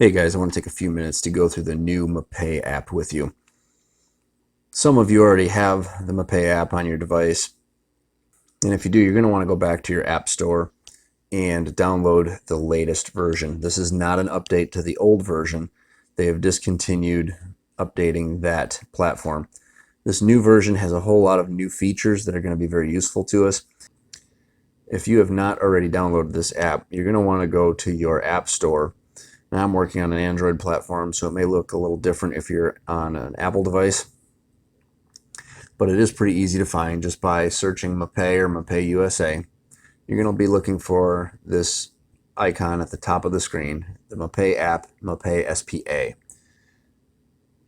Hey guys, I want to take a few minutes to go through the new Mapei app with you. Some of you already have the Mapei app on your device, and if you do, you're going to want to go back to your app store and download the latest version. This is not an update to the old version. They have discontinued updating that platform. This new version has a whole lot of new features that are going to be very useful to us. If you have not already downloaded this app, you're going to want to go to your app store. Now I'm working on an Android platform, so it may look a little different if you're on an Apple device, but it is pretty easy to find just by searching Mapei or Mapei USA. You're going to be looking for this icon at the top of the screen, the Mapei app, Mapei SPA.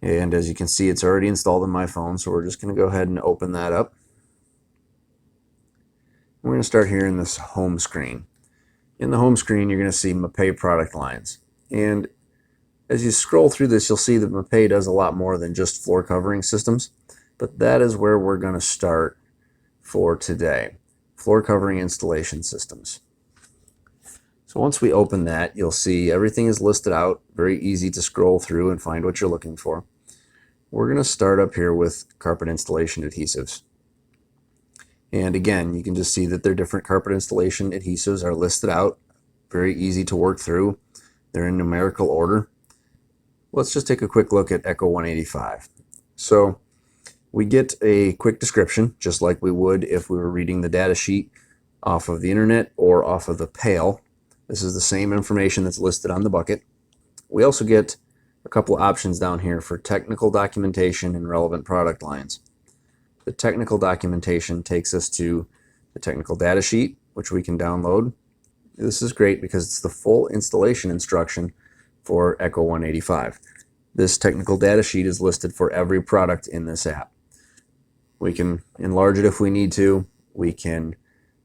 And as you can see, it's already installed on my phone, so we're just going to go ahead and open that up. We're going to start here in this home screen. In the home screen, you're going to see Mapei product lines. And as you scroll through this, you'll see that Mapei does a lot more than just floor covering systems, but that is where we're going to start for today, floor covering installation systems. So once we open that, you'll see everything is listed out, very easy to scroll through and find what you're looking for. We're going to start up here with carpet installation adhesives. And again, you can just see that their different carpet installation adhesives are listed out, very easy to work through. They're in numerical order. Let's just take a quick look at Echo 185. So we get a quick description, just like we would if we were reading the data sheet off of the internet or off of the pail. This is the same information that's listed on the bucket. We also get a couple of options down here for technical documentation and relevant product lines. The technical documentation takes us to the technical data sheet, which we can download. This is great because it's the full installation instruction for Echo 185. This technical data sheet is listed for every product in this app. We can enlarge it if we need to. We can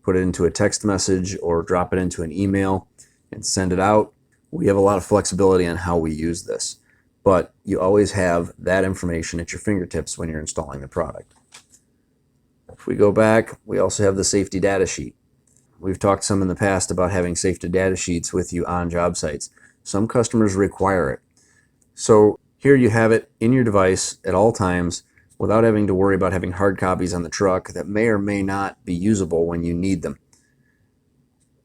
put it into a text message or drop it into an email and send it out. We have a lot of flexibility on how we use this, but you always have that information at your fingertips when you're installing the product. If we go back, we also have the safety data sheet. We've talked some in the past about having safety data sheets with you on job sites. Some customers require it. So here you have it in your device at all times without having to worry about having hard copies on the truck that may or may not be usable when you need them.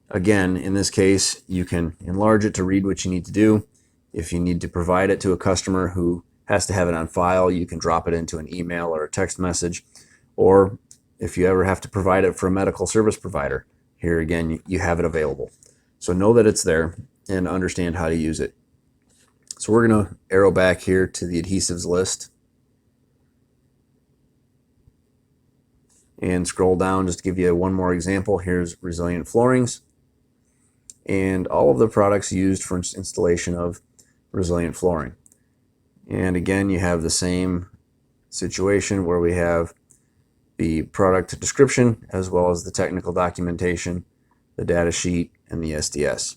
Again, in this case, you can enlarge it to read what you need to do. If you need to provide it to a customer who has to have it on file, you can drop it into an email or a text message. Or if you ever have to provide it for a medical service provider, here again, you have it available. So know that it's there and understand how to use it. So we're going to arrow back here to the adhesives list and scroll down just to give you one more example. Here's resilient floorings and all of the products used for installation of resilient flooring. And again, you have the same situation where we have the product description as well as the technical documentation, the data sheet, and the SDS.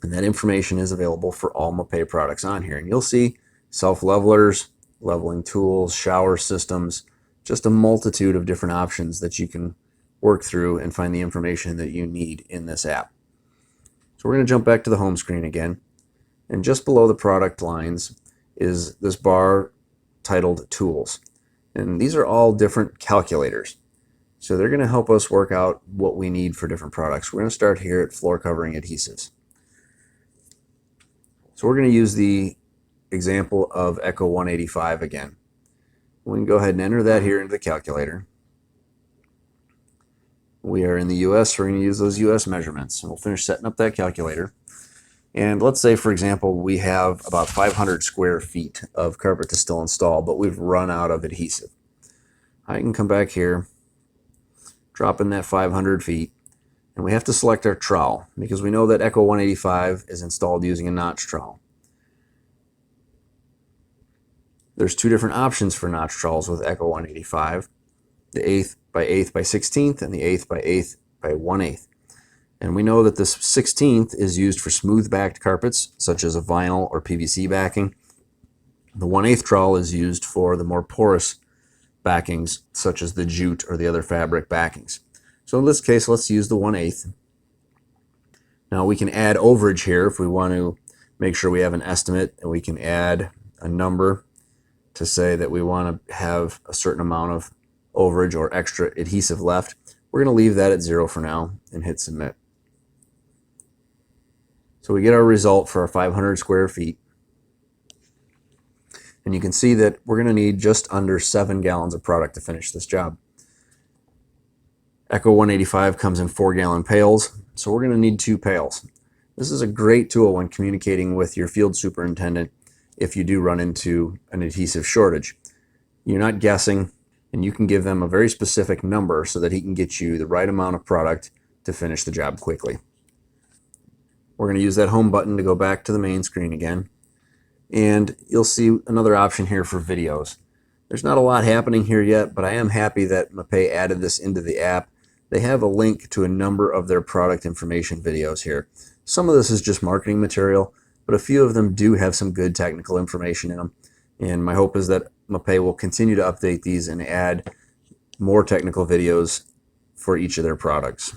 And that information is available for all Mapei products on here. And you'll see self-levelers, leveling tools, shower systems, just a multitude of different options that you can work through and find the information that you need in this app. So we're going to jump back to the home screen again. And just below the product lines is this bar titled Tools. And these are all different calculators. So they're going to help us work out what we need for different products. We're going to start here at floor covering adhesives. So we're going to use the example of Echo 185 again. We can go ahead and enter that here into the calculator. We are in the US, so we're going to use those US measurements. And we'll finish setting up that calculator. And let's say, for example, we have about 500 square feet of carpet to still install, but we've run out of adhesive. I can come back here, drop in that 500 feet, and we have to select our trowel because we know that Echo 185 is installed using a notch trowel. There's two different options for notch trowels with Echo 185, the 1/8 by 1/8 by 16th and the 1/8 by 1/8 by 1/8. And we know that this 16th is used for smooth backed carpets, such as a vinyl or PVC backing. The 1/8 trowel is used for the more porous backings, such as the jute or the other fabric backings. So in this case, let's use the 1/8. Now we can add overage here if we want to make sure we have an estimate, and we can add a number to say that we want to have a certain amount of overage or extra adhesive left. We're going to leave that at 0 for now and hit submit. So we get our result for our 500 square feet. And you can see that we're going to need just under 7 gallons of product to finish this job. Echo 185 comes in 4-gallon pails, so we're going to need 2 pails. This is a great tool when communicating with your field superintendent if you do run into an adhesive shortage. You're not guessing, and you can give them a very specific number so that he can get you the right amount of product to finish the job quickly. We're going to use that home button to go back to the main screen again. And you'll see another option here for videos. There's not a lot happening here yet, but I am happy that Mapei added this into the app. They have a link to a number of their product information videos here. Some of this is just marketing material, but a few of them do have some good technical information in them. And my hope is that Mapei will continue to update these and add more technical videos for each of their products.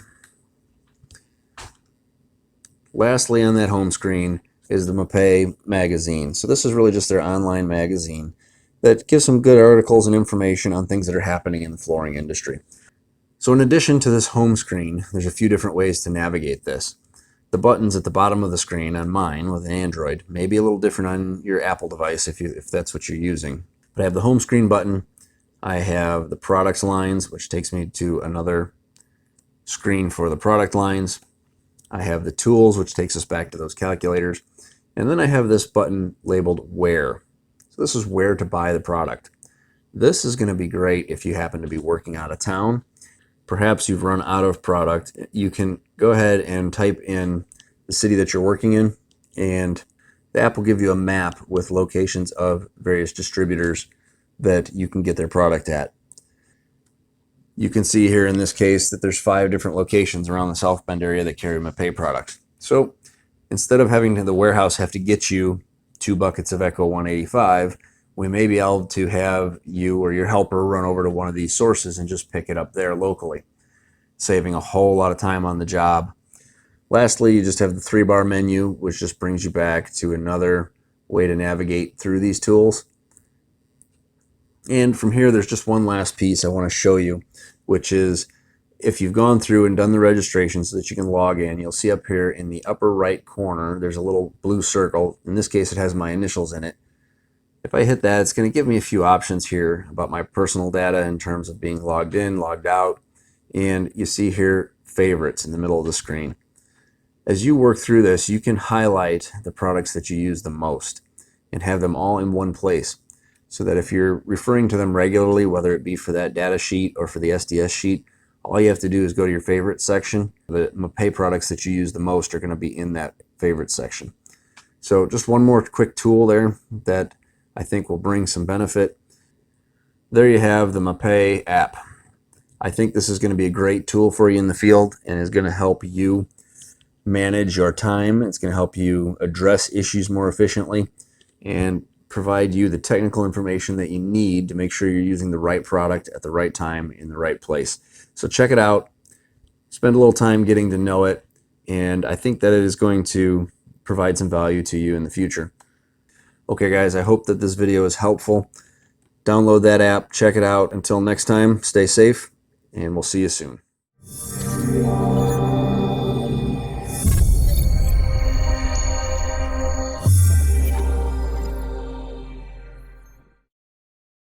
Lastly, on that home screen is the Mapei magazine. So this is really just their online magazine that gives some good articles and information on things that are happening in the flooring industry. So in addition to this home screen, there's a few different ways to navigate this. The buttons at the bottom of the screen on mine with an Android may be a little different on your Apple device if that's what you're using. But I have the home screen button. I have the products lines, which takes me to another screen for the product lines. I have the tools, which takes us back to those calculators. And then I have this button labeled Where. So this is where to buy the product. This is going to be great if you happen to be working out of town. Perhaps you've run out of product. You can go ahead and type in the city that you're working in, and the app will give you a map with locations of various distributors that you can get their product at. You can see here in this case that there's 5 different locations around the South Bend area that carry Mapei products. So instead of having the warehouse have to get you 2 buckets of Echo 185, we may be able to have you or your helper run over to one of these sources and just pick it up there locally, saving a whole lot of time on the job. Lastly, you just have the 3-bar menu, which just brings you back to another way to navigate through these tools. And from here, there's just one last piece I want to show you, which is if you've gone through and done the registration so that you can log in, you'll see up here in the upper right corner, there's a little blue circle. In this case, it has my initials in it. If I hit that, it's going to give me a few options here about my personal data in terms of being logged in, logged out, and you see here favorites in the middle of the screen. As you work through this, you can highlight the products that you use the most and have them all in one place, so that if you're referring to them regularly, whether it be for that data sheet or for the SDS sheet, all you have to do is go to your favorite section. The Mapei products that you use the most are going to be in that favorite section. So just one more quick tool there that I think will bring some benefit. There you have the Mapei app. I think this is going to be a great tool for you in the field and is going to help you manage your time. It's going to help you address issues more efficiently and provide you the technical information that you need to make sure you're using the right product at the right time in the right place. So check it out, spend a little time getting to know it, and I think that it is going to provide some value to you in the future. Okay guys, I hope that this video is helpful. Download that app, check it out. Until next time, stay safe, and we'll see you soon.